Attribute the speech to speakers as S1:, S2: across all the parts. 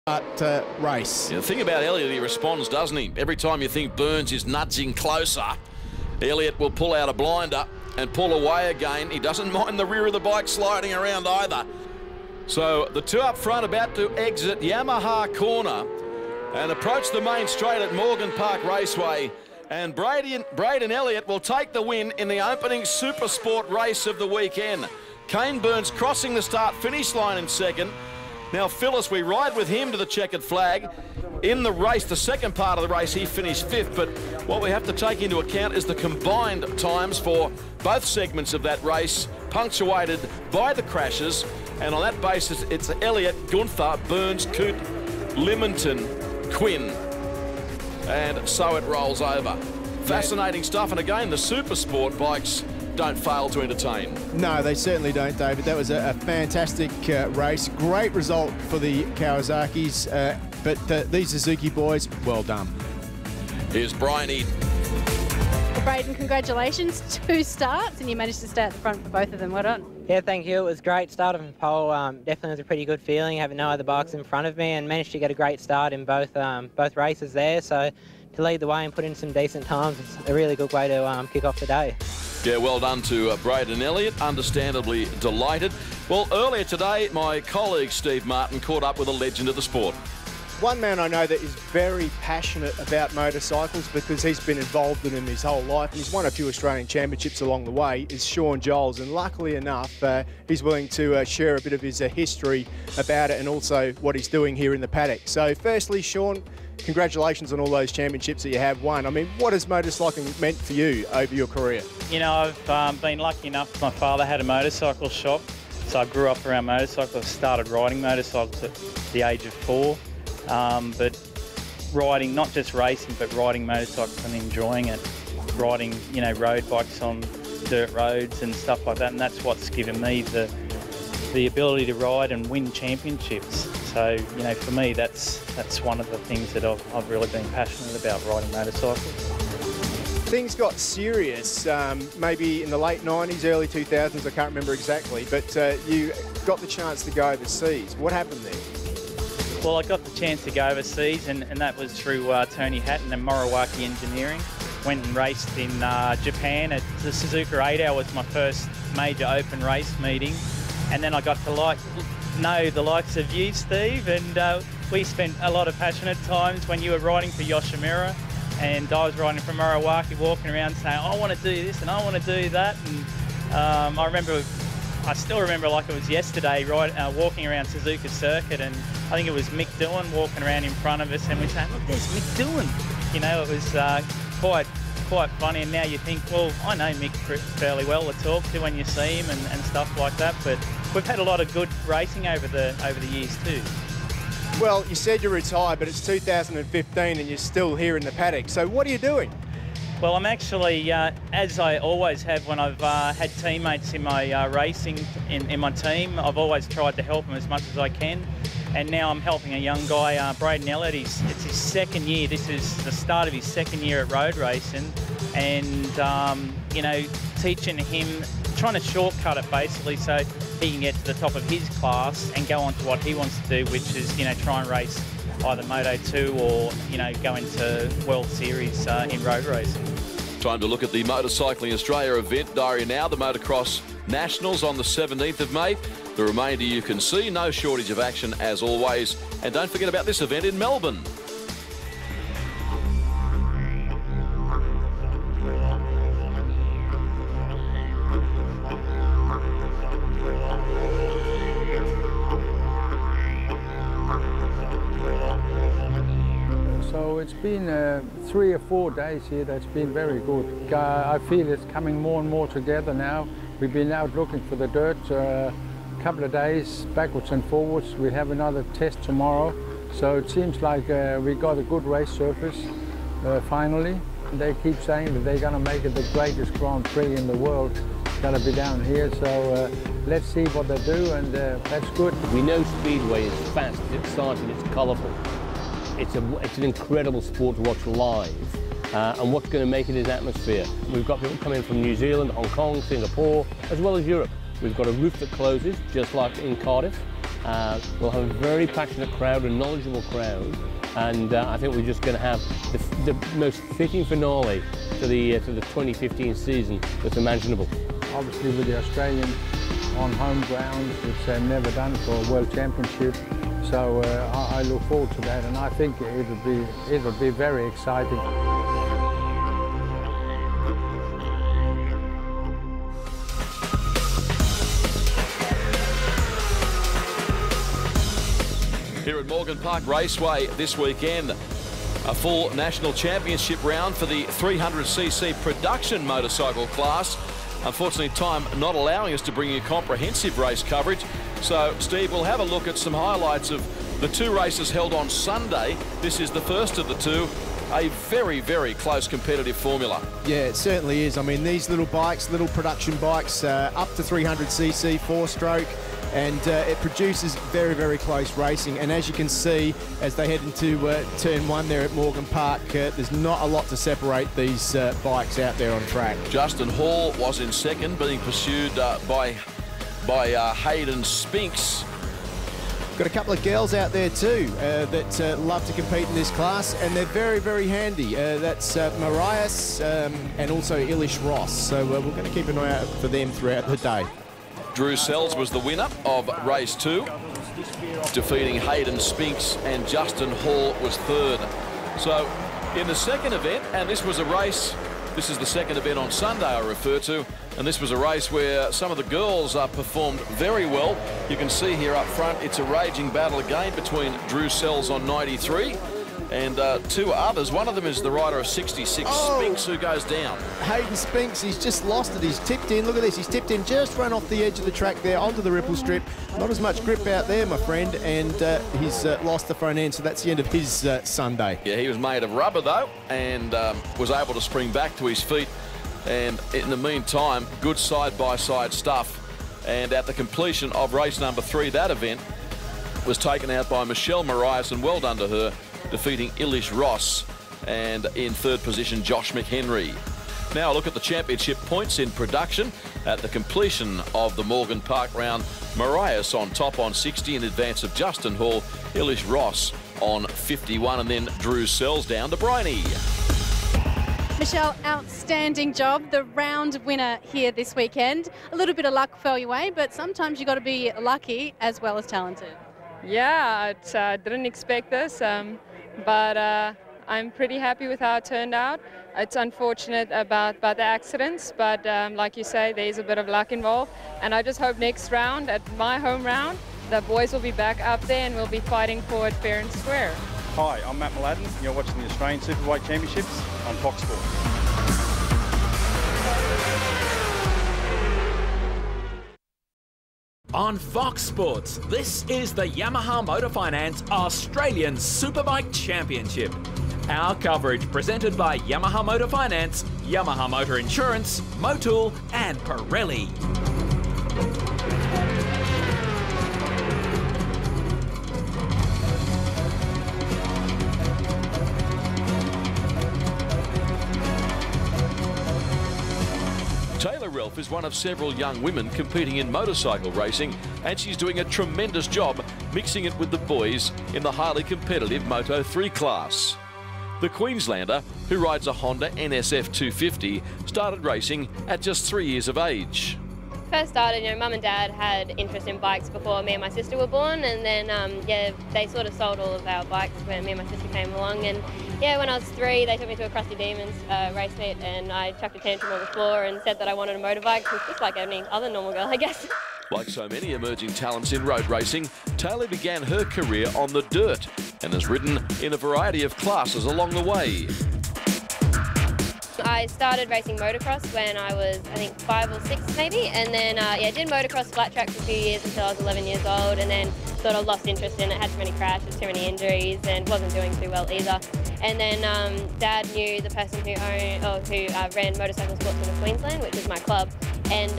S1: Race.
S2: Yeah, the thing about Elliott, he responds, doesn't he? Every time you think Burns is nudging closer, Elliott will pull out a blinder and pull away again. He doesn't mind the rear of the bike sliding around either. So the two up front about to exit Yamaha corner and approach the main straight at Morgan Park Raceway. And Braden Elliott will take the win in the opening Super Sport race of the weekend. Kane Burns crossing the start-finish line in second. Now, Phyllis, we ride with him to the checkered flag. In the race, the second part of the race, he finished fifth. But what we have to take into account is the combined times for both segments of that race, punctuated by the crashes. And on that basis, it's Elliott, Gunther, Burns, Coote, Limonton, Quinn. And so it rolls over. Fascinating stuff. And again, the Super Sport bikes don't fail to entertain.
S1: No, they certainly don't, David. That was a fantastic race. Great result for the Kawasaki's, but these Suzuki boys, well done.
S2: Here's Brian Eden.
S3: Well, Braden, congratulations. 2 starts, and you managed to stay at the front for both of them. Well done.
S4: Yeah, thank you. It was great. Start from pole. Definitely was a pretty good feeling, having no other bikes in front of me, and managed to get a great start in both races there. So to lead the way and put in some decent times, it's a really good way to kick off the day.
S2: Yeah, well done to Braden Elliott, understandably delighted. Well, earlier today, my colleague Steve Martin caught up with a legend of the sport.
S1: One man I know that is very passionate about motorcycles because he's been involved in them his whole life, and he's won a few Australian championships along the way, is Shawn Giles. And luckily enough, he's willing to share a bit of his history about it and also what he's doing here in the paddock. So firstly, Shawn, congratulations on all those championships that you have won. I mean, what has motorcycling meant for you over your career?
S5: You know, I've been lucky enough. My father had a motorcycle shop, so I grew up around motorcycles. I started riding motorcycles at the age of 4. But riding, not just racing, but riding motorcycles and enjoying it. Riding, you know, road bikes on dirt roads and stuff like that, and that's what's given me the ability to ride and win championships. So, you know, for me, that's one of the things that I've really been passionate about, riding motorcycles.
S1: Things got serious maybe in the late 90s, early 2000s, I can't remember exactly, but you got the chance to go overseas. What happened there?
S5: Well, I got the chance to go overseas, and that was through Tony Hatton and Moriwaki Engineering. Went and raced in Japan at the Suzuka 8 Hour was my first major open race meeting. And then I got to know the likes of you, Steve, and we spent a lot of passionate times when you were riding for Yoshimura, and I was riding for Moriwaki, walking around saying, I want to do this and I want to do that. And I still remember like it was yesterday, walking around Suzuka Circuit, and I think it was Mick Doohan walking around in front of us, and we saying, look, there's Mick Doohan. You know, it was quite funny, and now you think, well, I know Mick fairly well to talk to when you see him and stuff like that, but we've had a lot of good racing over the years too.
S1: Well, you said you're retired, but it's 2015 and you're still here in the paddock, so what are you doing?
S5: Well, I'm actually, as I always have when I've had teammates in my racing, in my team, I've always tried to help them as much as I can. And now I'm helping a young guy, Braden Elliott. It's his second year. This is the start of his second year at road racing. And, you know, teaching him, trying to shortcut it basically so he can get to the top of his class and go on to what he wants to do, which is, you know, try and race either Moto2 or, you know, go into World Series in road racing.
S2: Time to look at the Motorcycling Australia event diary now. The Motocross Nationals on the 17th of May. The remainder you can see. No shortage of action as always. And don't forget about this event in Melbourne.
S6: So it's been 3 or 4 days here that's been very good. I feel it's coming more and more together now. We've been out looking for the dirt a couple of days, backwards and forwards. We have another test tomorrow. So it seems like we got a good race surface finally. They keep saying that they're going to make it the greatest Grand Prix in the world. It's going to be down here, so let's see what they do, and that's good.
S7: We know Speedway is fast, it's exciting, it's colourful. It's an incredible sport to watch live, and what's going to make it is atmosphere. We've got people coming from New Zealand, Hong Kong, Singapore, as well as Europe. We've got a roof that closes, just like in Cardiff, We'll have a very passionate crowd, a knowledgeable crowd, and I think we're just going to have the most fitting finale to the 2015 season that's imaginable.
S6: Obviously with the Australians on home ground, which they've never done for a World Championship, so I look forward to that, and I think it'll be very exciting.
S2: Here at Morgan Park Raceway this weekend, a full national championship round for the 300cc production motorcycle class. Unfortunately, time not allowing us to bring you comprehensive race coverage. So, Steve, we'll have a look at some highlights of the two races held on Sunday. This is the first of the two. A very, very close competitive formula.
S1: Yeah, it certainly is. I mean, these little bikes, little production bikes, up to 300cc, 4-stroke, and it produces very, very close racing. And as you can see, as they head into turn one there at Morgan Park, there's not a lot to separate these bikes out there on track.
S2: Justin Hall was in second, being pursued by Hayden Spinks.
S1: Got a couple of girls out there too that love to compete in this class, and they're very, very handy. That's Marias and also Ilish Ross. So we're going to keep an eye out for them throughout the day.
S2: Drew Sells was the winner of race 2, defeating Hayden Spinks, and Justin Hall was third. So in the second event, and this was a race, this is the second event on Sunday I refer to, and this was a race where some of the girls performed very well. You can see here up front, it's a raging battle again between Drew Sells on 93 and two others. One of them is the rider of 66, Spinks, who goes down.
S1: Hayden Spinks, he's just lost it. He's tipped in. Look at this. He's tipped in, just run off the edge of the track there onto the ripple strip. Not as much grip out there, my friend, and he's lost the front end, so that's the end of his Sunday.
S2: Yeah, he was made of rubber, though, and was able to spring back to his feet. And in the meantime, good side-by-side stuff. And at the completion of race number 3, that event was taken out by Michelle Marias, and well done to her, defeating Ilish Ross, and in third position Josh McHenry. Now a look at the championship points in production. At the completion of the Morgan Park round, Marias on top on 60 in advance of Justin Hall, Ilish Ross on 51, and then Drew Sells down to Briney.
S3: Michelle, outstanding job. The round winner here this weekend. A little bit of luck fell your way, but sometimes you got to be lucky as well as talented.
S8: Yeah, I didn't expect this. But I'm pretty happy with how it turned out. It's unfortunate about the accidents, but like you say, there's a bit of luck involved. And I just hope next round, at my home round, the boys will be back up there and we'll be fighting for it fair and square.
S9: Hi, I'm Matt Mladen. You're watching the Australian Superbike Championships on Fox Sports.
S10: On Fox Sports, this is the Yamaha Motor Finance Australian Superbike Championship. Our coverage presented by Yamaha Motor Finance, Yamaha Motor Insurance, Motul and Pirelli.
S2: Relph is one of several young women competing in motorcycle racing, and she's doing a tremendous job mixing it with the boys in the highly competitive Moto 3 class. The Queenslander, who rides a Honda NSF 250, started racing at just 3 years of age.
S11: First started, Mum and Dad had interest in bikes before me and my sister were born, and then they sort of sold all of our bikes when me and my sister came along. And when I was 3, they took me to a Crusty Demons race meet, and I chucked a tantrum on the floor and said that I wanted a motorbike, just like any other normal girl, I guess.
S2: Like so many emerging talents in road racing, Taylor began her career on the dirt and has ridden in a variety of classes along the way.
S11: I started racing motocross when I was, I think, 5 or 6 maybe, and then did motocross flat track for a few years until I was 11 years old, and then sort of lost interest in it, had too many crashes, too many injuries, and wasn't doing too well either. And then Dad knew the person who ran motorcycle sports in Queensland, which is my club, and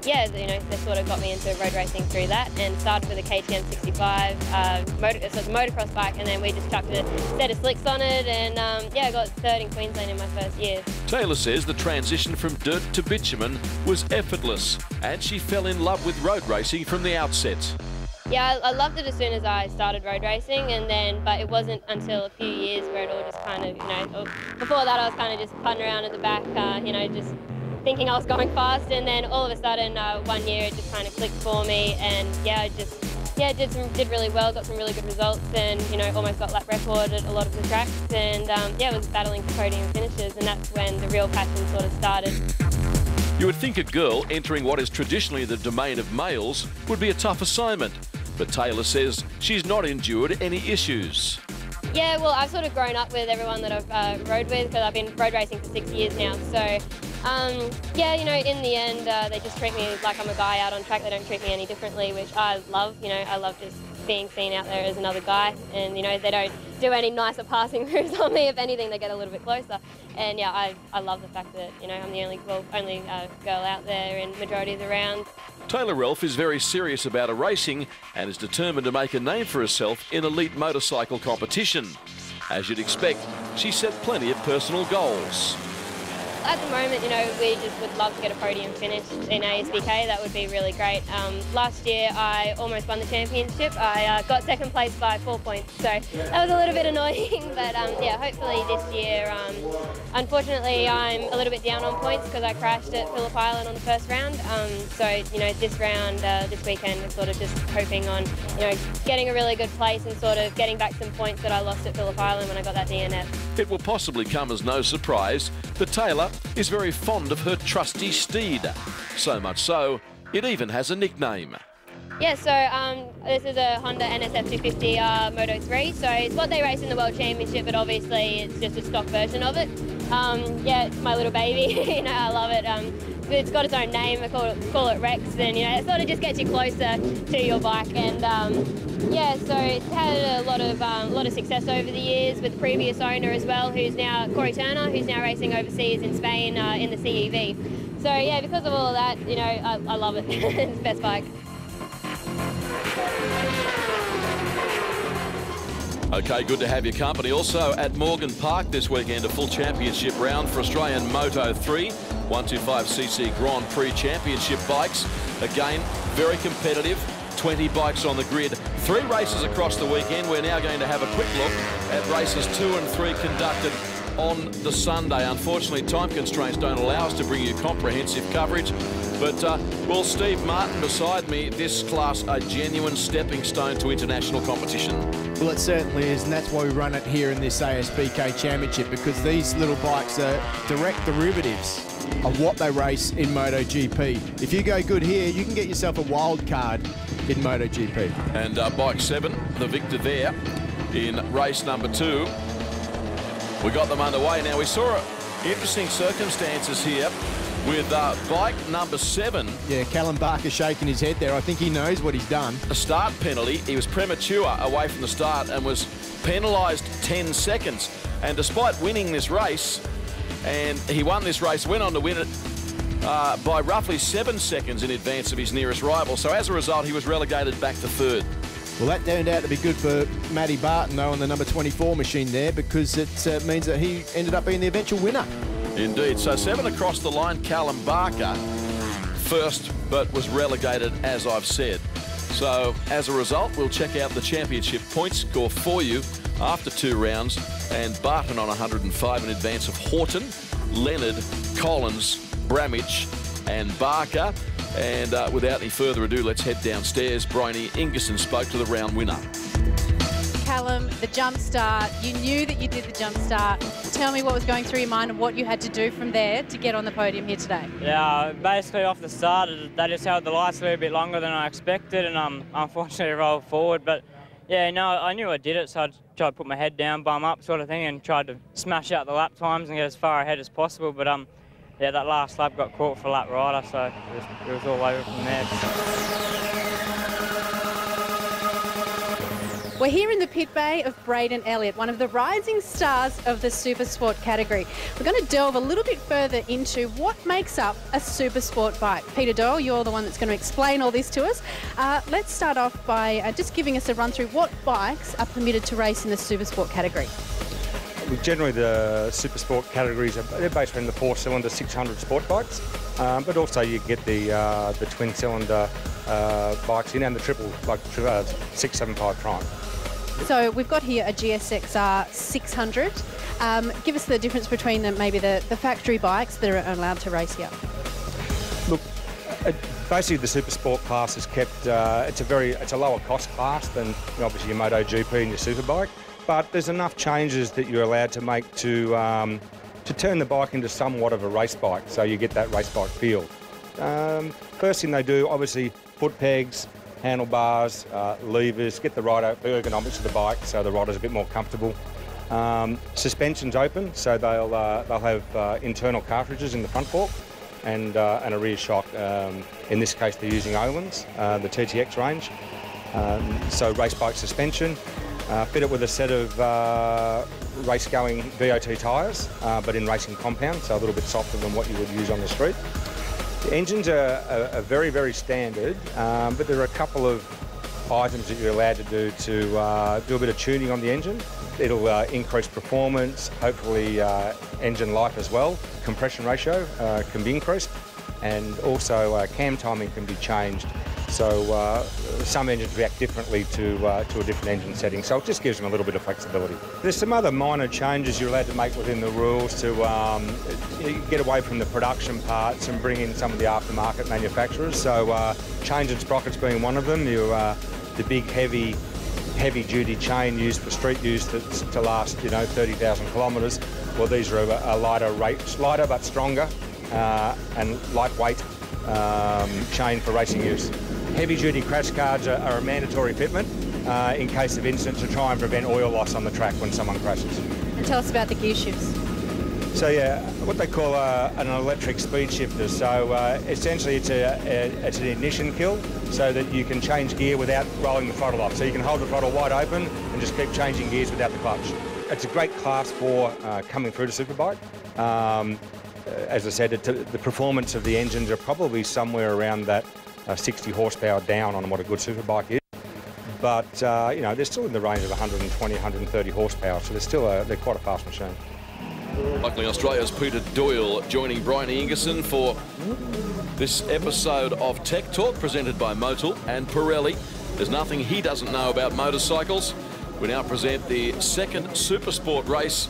S11: they sort of got me into road racing through that, and started with a KTM 65, so it's a motocross bike, and then we just chucked a set of slicks on it, and I got 3rd in Queensland in my first year.
S2: Taylor says the transition from dirt to bitumen was effortless, and she fell in love with road racing from the outset.
S11: Yeah, I loved it as soon as I started road racing, but it wasn't until a few years where it all just kind of, before that I was kind of just putting around at the back, just thinking I was going fast, and then all of a sudden 1 year it just kind of clicked for me, and did really well, got some really good results, and almost got lap record at a lot of the tracks, and was battling for podium finishes, and that's when the real passion sort of started.
S2: You would think a girl entering what is traditionally the domain of males would be a tough assignment, but Taylor says she's not endured any issues.
S11: Yeah, well, I've sort of grown up with everyone that I've rode with, because I've been road racing for 6 years now. So, in the end, they just treat me like I'm a guy out on track. They don't treat me any differently, which I love. I love just being seen out there as another guy. And, they don't do any nicer passing moves on me. If anything, they get a little bit closer. And, I love the fact that, I'm the only girl out there in majority of the rounds.
S2: Taylor Relph is very serious about her racing and is determined to make a name for herself in elite motorcycle competition. As you'd expect, she set plenty of personal goals.
S11: At the moment, we just would love to get a podium finish in ASBK. That would be really great. Last year, I almost won the championship. I got second place by 4 points, so that was a little bit annoying. But hopefully this year. Unfortunately, I'm a little bit down on points because I crashed at Phillip Island on the first round. This round, this weekend, we're sort of just hoping on, getting a really good place and sort of getting back some points that I lost at Phillip Island when I got that DNF.
S2: It will possibly come as no surprise that Taylor is very fond of her trusty steed. So much so, it even has a nickname.
S11: Yeah, so this is a Honda NSF 250 Moto 3, so it's what they race in the World Championship, but obviously it's just a stock version of it. It's my little baby, I love it. It's got its own name, I call it Rex, and it sort of just gets you closer to your bike. And so it's had a lot of success over the years with the previous owner as well, who's now Corey Turner, who's now racing overseas in Spain in the CEV. So yeah, because of all of that, I love it. It's the best bike.
S2: Okay, good to have your company. Also at Morgan Park this weekend, a full championship round for Australian Moto 3 125cc Grand Prix Championship bikes. Again, very competitive. 20 bikes on the grid. 3 races across the weekend. We're now going to have a quick look at races 2 and 3 conducted on the Sunday. Unfortunately, time constraints don't allow us to bring you comprehensive coverage. But well, Steve Martin beside me, this class a genuine stepping stone to international competition.
S1: Well, it certainly is, and that's why we run it here in this ASBK Championship, because these little bikes are direct derivatives of what they race in MotoGP. If you go good here, you can get yourself a wild card in MotoGP.
S2: And bike 7, the victor there in race number 2. We got them underway. Now, we saw interesting circumstances here with bike number 7.
S1: Yeah, Callum Barker shaking his head there. I think he knows what he's done.
S2: A start penalty. He was premature away from the start and was penalised 10 seconds. And despite winning this race, and he won this race, went on to win it by roughly 7 seconds in advance of his nearest rival. So as a result, he was relegated back to 3rd.
S1: Well, that turned out to be good for Matty Barton, though, on the number 24 machine there, because it means that he ended up being the eventual winner.
S2: Indeed. So 7 across the line, Callum Barker first, but was relegated, as I've said. So as a result, we'll check out the championship point score for you after 2 rounds, and Barton on 105 in advance of Horton, Leonard, Collins, Bramage and Barker. And without any further ado, let's head downstairs. Bryony Ingerson spoke to the round winner.
S3: Callum, the jump start, you knew that you did the jump start. Tell me what was going through your mind and what you had to do from there to get on the podium here today.
S12: Yeah, basically off the start, they just held the lights a little bit longer than I expected, and unfortunately rolled forward. But yeah, no, I knew I did it, so I tried to put my head down, bum up sort of thing, and tried to smash out the lap times and get as far ahead as possible. But yeah, that last lap got caught for lap rider, so it was all over from there.
S3: We're here in the pit bay of Braden Elliott, one of the rising stars of the super sport category. We're going to delve a little bit further into what makes up a super sport bike. Peter Doyle, you're the one that's going to explain all this to us. Let's start off by just giving us a run through what bikes are permitted to race in the super sport category.
S9: Generally, the super sport categories they're based around the 4-cylinder 600 sport bikes, but also you get the twin-cylinder
S13: bikes in, and the triple, like 675 Triumph.
S3: So we've got here a GSXR 600. Give us the difference between maybe the factory bikes that are allowed to race here.
S13: Look, basically the super sport class is kept. It's a lower cost class than obviously your MotoGP and your Superbike, but there's enough changes that you're allowed to make to turn the bike into somewhat of a race bike, so you get that race bike feel. First thing they do, obviously, foot pegs, handlebars, levers, get the right ergonomics of the bike so the rider's a bit more comfortable. Suspension's open, so they'll have internal cartridges in the front fork and a rear shock. In this case, they're using Owen's, the TTX range. So race bike suspension. Fit it with a set of race-going VOT tyres, but in racing compound, so a little bit softer than what you would use on the street. The engines are very, very standard, but there are a couple of items that you're allowed to do a bit of tuning on the engine. It'll increase performance, hopefully engine life as well. Compression ratio can be increased, and also cam timing can be changed. So some engines react differently to a different engine setting, so it just gives them a little bit of flexibility. There's some other minor changes you're allowed to make within the rules to get away from the production parts and bring in some of the aftermarket manufacturers. So chains and sprockets being one of them. The big heavy-duty chain used for street use to last 30,000 kilometres. Well, these are a lighter but stronger and lightweight chain for racing use. Heavy-duty crash guards are a mandatory fitment in case of incident to try and prevent oil loss on the track when someone crashes.
S3: And tell us about the gear shifts.
S13: So yeah, what they call an electric speed shifter. So essentially it's an ignition kill so that you can change gear without rolling the throttle off. So you can hold the throttle wide open and just keep changing gears without the clutch. It's a great class for coming through to Superbike. As I said, the performance of the engines are probably somewhere around that 60 horsepower down on what a good Superbike is. But, they're still in the range of 120, 130 horsepower, so they're quite a fast machine.
S2: Luckily, Australia's Peter Doyle joining Brian Ingerson for this episode of Tech Talk presented by Motul and Pirelli. There's nothing he doesn't know about motorcycles. We now present the second Supersport race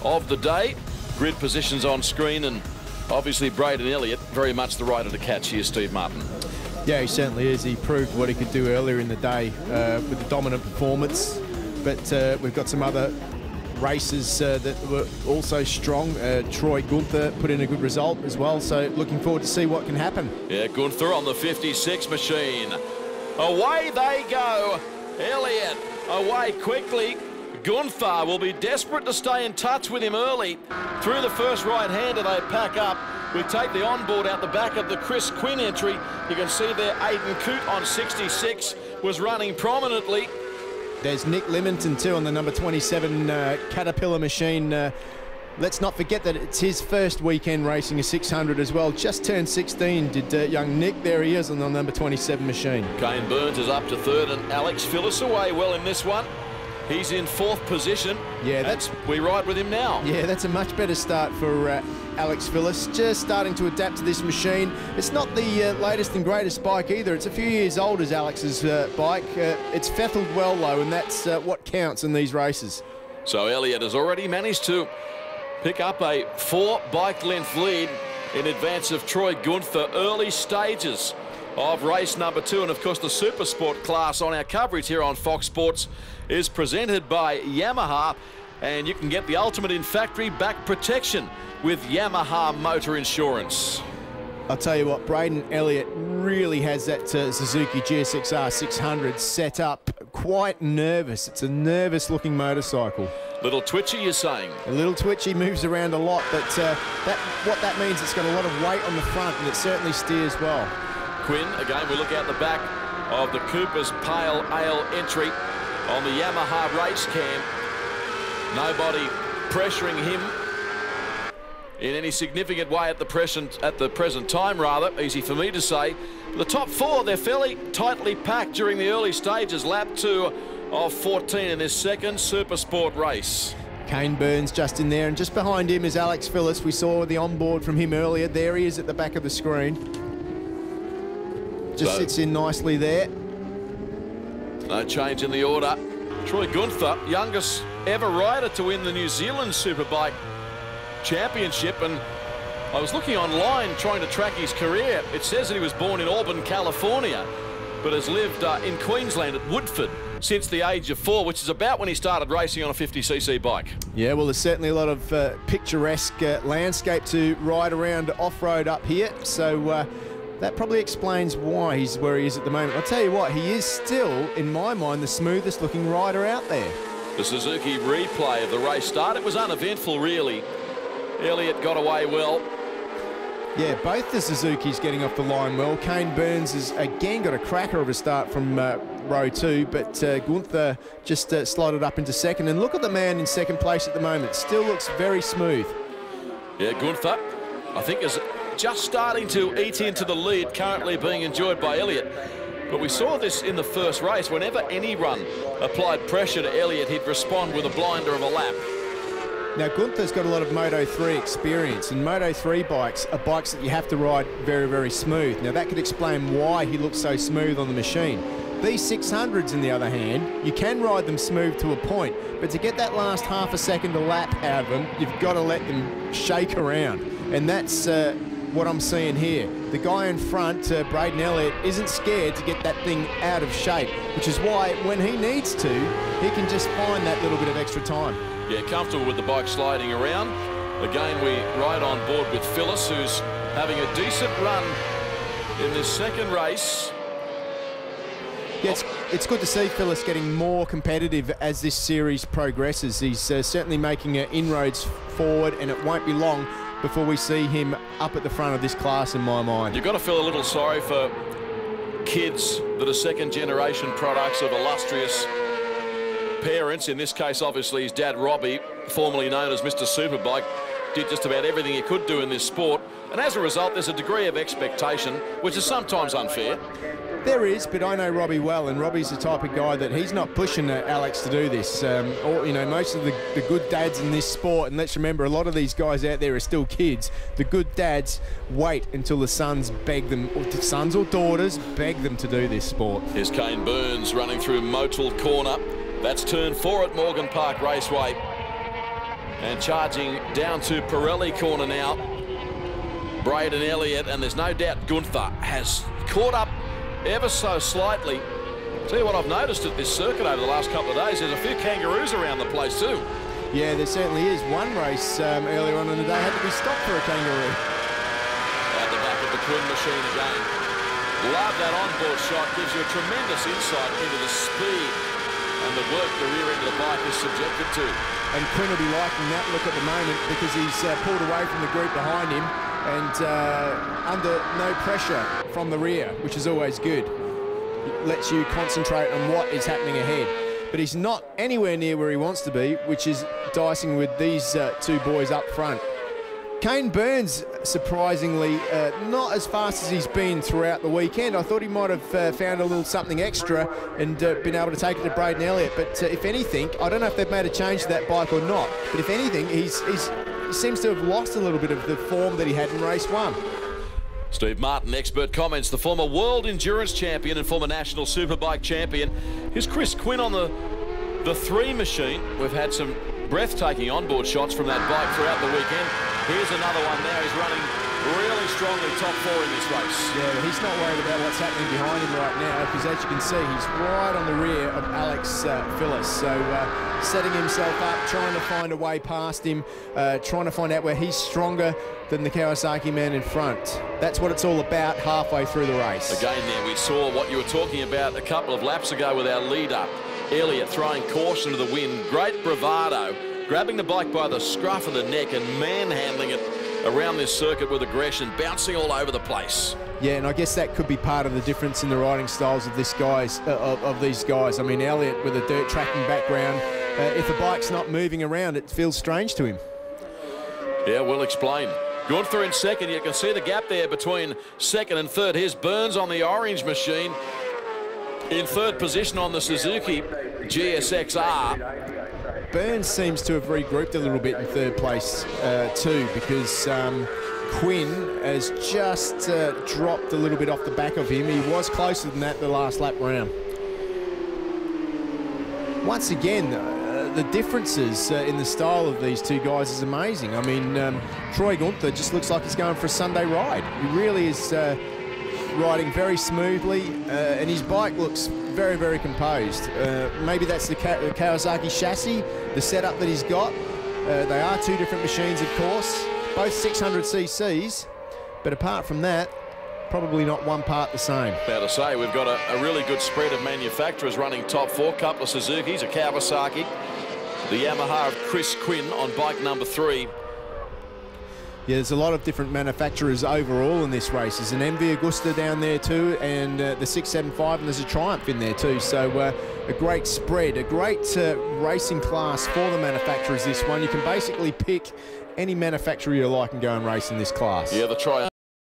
S2: of the day. Grid positions on screen, and obviously Braden Elliott very much the rider to catch here, Steve Martin.
S1: Yeah, he certainly is. He proved what he could do earlier in the day with a dominant performance. But we've got some other races that were also strong. Troy Gunther put in a good result as well, so looking forward to see what can happen.
S2: Yeah, Gunther on the 56 machine. Away they go. Elliott away quickly. Gunther will be desperate to stay in touch with him early. Through the first right-hander they pack up. We take the onboard out the back of the Chris Quinn entry. You can see there Aidan Coote on 66 was running prominently.
S1: There's Nick Limington too on the number 27 Caterpillar machine. Let's not forget that it's his first weekend racing a 600 as well. Just turned 16 did young Nick. There he is on the number 27 machine.
S2: Kane Burns is up to third, and Alex Phillips away well in this one. He's in fourth position.
S1: Yeah,
S2: we ride with him now.
S1: Yeah, that's a much better start for Alex Phillips. Just starting to adapt to this machine. It's not the latest and greatest bike either. It's a few years old as Alex's bike. It's fettled well though, and that's what counts in these races.
S2: So Elliott has already managed to pick up a 4 bike length lead in advance of Troy Gunther. Early stages of race number 2, and of course the Supersport class on our coverage here on Fox Sports is presented by Yamaha, and you can get the ultimate in factory back protection with Yamaha motor insurance.
S1: I'll tell you what, Braden Elliott really has that Suzuki GSXR 600 set up quite nervous. It's a nervous looking motorcycle.
S2: Little twitchy, you're saying?
S1: A little twitchy, moves around a lot, but what that means, it's got a lot of weight on the front, and it certainly steers well.
S2: Quinn, again, we look out the back of the Cooper's Pale Ale entry on the Yamaha race cam. Nobody pressuring him in any significant way at the present time, rather. Easy for me to say. The top 4, they're fairly tightly packed during the early stages. Lap 2 of 14 in this second Supersport race.
S1: Kane Burns just in there, and just behind him is Alex Phillips. We saw the onboard from him earlier. There he is at the back of the screen. just sits in nicely there.
S2: No change in the order. Troy Gunther, youngest ever rider to win the New Zealand Superbike Championship, and I was looking online trying to track his career. It says that he was born in Auburn, California, but has lived in Queensland at Woodford since the age of 4, which is about when he started racing on a 50cc bike.
S1: Yeah, well, there's certainly a lot of picturesque landscape to ride around off-road up here, so that probably explains why he's where he is at the moment. I'll tell you what, he is still, in my mind, the smoothest looking rider out there.
S2: The Suzuki replay of the race start, it was uneventful, really. Elliott got away well.
S1: Yeah, both the Suzukis getting off the line well. Kane Burns has again got a cracker of a start from row 2, but Gunther just slotted up into second. And look at the man in second place at the moment. Still looks very smooth.
S2: Yeah, Gunther, I think, is just starting to eat into the lead, currently being enjoyed by Elliott. But we saw this in the first race. Whenever any run applied pressure to Elliott, he'd respond with a blinder of a lap.
S1: Now, Gunther's got a lot of Moto3 experience, and Moto3 bikes are bikes that you have to ride very, very smooth. Now, that could explain why he looks so smooth on the machine. These 600s, on the other hand, you can ride them smooth to a point, but to get that last half a second a lap out of them, you've got to let them shake around. And that's what I'm seeing here. The guy in front, Braden Elliott, isn't scared to get that thing out of shape, which is why when he needs to, he can just find that little bit of extra time.
S2: Yeah, comfortable with the bike sliding around. Again, we ride on board with Phyllis, who's having a decent run in this second race.
S1: Yeah, it's good to see Phyllis getting more competitive as this series progresses. He's certainly making inroads forward, and it won't be long before we see him up at the front of this class, in my mind.
S2: You've got to feel a little sorry for kids that are second-generation products of illustrious parents. In this case, obviously, his dad, Robbie, formerly known as Mr. Superbike, did just about everything he could do in this sport. And as a result, there's a degree of expectation, which is sometimes unfair.
S1: There is, but I know Robbie well, and Robbie's the type of guy that he's not pushing Alex to do this. Or, you know, most of the good dads in this sport, and let's remember, a lot of these guys out there are still kids. The good dads wait until the sons beg them, or the sons or daughters beg them to do this sport.
S2: Here's Kane Burns running through Motul corner. That's turn 4 at Morgan Park Raceway. And charging down to Pirelli corner now, Braden Elliott, and there's no doubt Gunther has caught up ever so slightly. Tell you what I've noticed at this circuit over the last couple of days, there's a few kangaroos around the place too.
S1: Yeah, there certainly is. One race earlier on in the day had to be stopped for a kangaroo.
S2: At the back of the Quinn machine again. Love that onboard shot, gives you a tremendous insight into the speed and the work the rear end of the bike is subjected to.
S1: And Quinn will be liking that look at the moment because he's pulled away from the group behind him and under no pressure from the rear, which is always good. It lets you concentrate on what is happening ahead. But he's not anywhere near where he wants to be, which is dicing with these two boys up front. Kane Burns, surprisingly, not as fast as he's been throughout the weekend. I thought he might have found a little something extra and been able to take it to Braden Elliott. But if anything, I don't know if they've made a change to that bike or not, but if anything, he seems to have lost a little bit of the form that he had in race 1.
S2: Steve Martin, expert comments, the former world endurance champion and former national superbike champion. Here's Chris Quinn on the 3 machine. We've had some breathtaking onboard shots from that bike throughout the weekend. Here's another one now. He's running really strongly top 4 in this race.
S1: Yeah, but he's not worried about what's happening behind him right now because, as you can see, he's right on the rear of Alex Phyllis. So setting himself up, trying to find a way past him, trying to find out where he's stronger than the Kawasaki man in front. That's what it's all about halfway through the race.
S2: Again there, we saw what you were talking about a couple of laps ago with our leader, Elliott, throwing caution to the wind. Great bravado, grabbing the bike by the scruff of the neck and manhandling it around this circuit with aggression, bouncing all over the place.
S1: Yeah, and I guess that could be part of the difference in the riding styles of these guys. I mean, Elliott with a dirt tracking background, if a bike's not moving around, it feels strange to him.
S2: Yeah, we'll explain. Gunther in second. You can see the gap there between second and third. Here's Burns on the orange machine in third position on the Suzuki GSXR.
S1: Burns seems to have regrouped a little bit in third place too, because Quinn has just dropped a little bit off the back of him. He was closer than that the last lap round. Once again, the differences in the style of these two guys is amazing. I mean, Troy Gunther just looks like he's going for a Sunday ride. He really is riding very smoothly, and his bike looks very, very composed. Maybe that's the Kawasaki chassis, the setup that he's got. They are two different machines, of course, both 600 cc's, but apart from that, probably not one part the same.
S2: About to say, we've got a really good spread of manufacturers running top four. Couple of Suzukis, a Kawasaki, the Yamaha of Chris Quinn on bike number 3.
S1: Yeah, there's a lot of different manufacturers overall in this race. There's an MV Agusta down there too, and the 675, and there's a Triumph in there too. So a great spread, a great racing class for the manufacturers, this one. You can basically pick any manufacturer you like and go and race in this class.
S2: Yeah, the Triumph.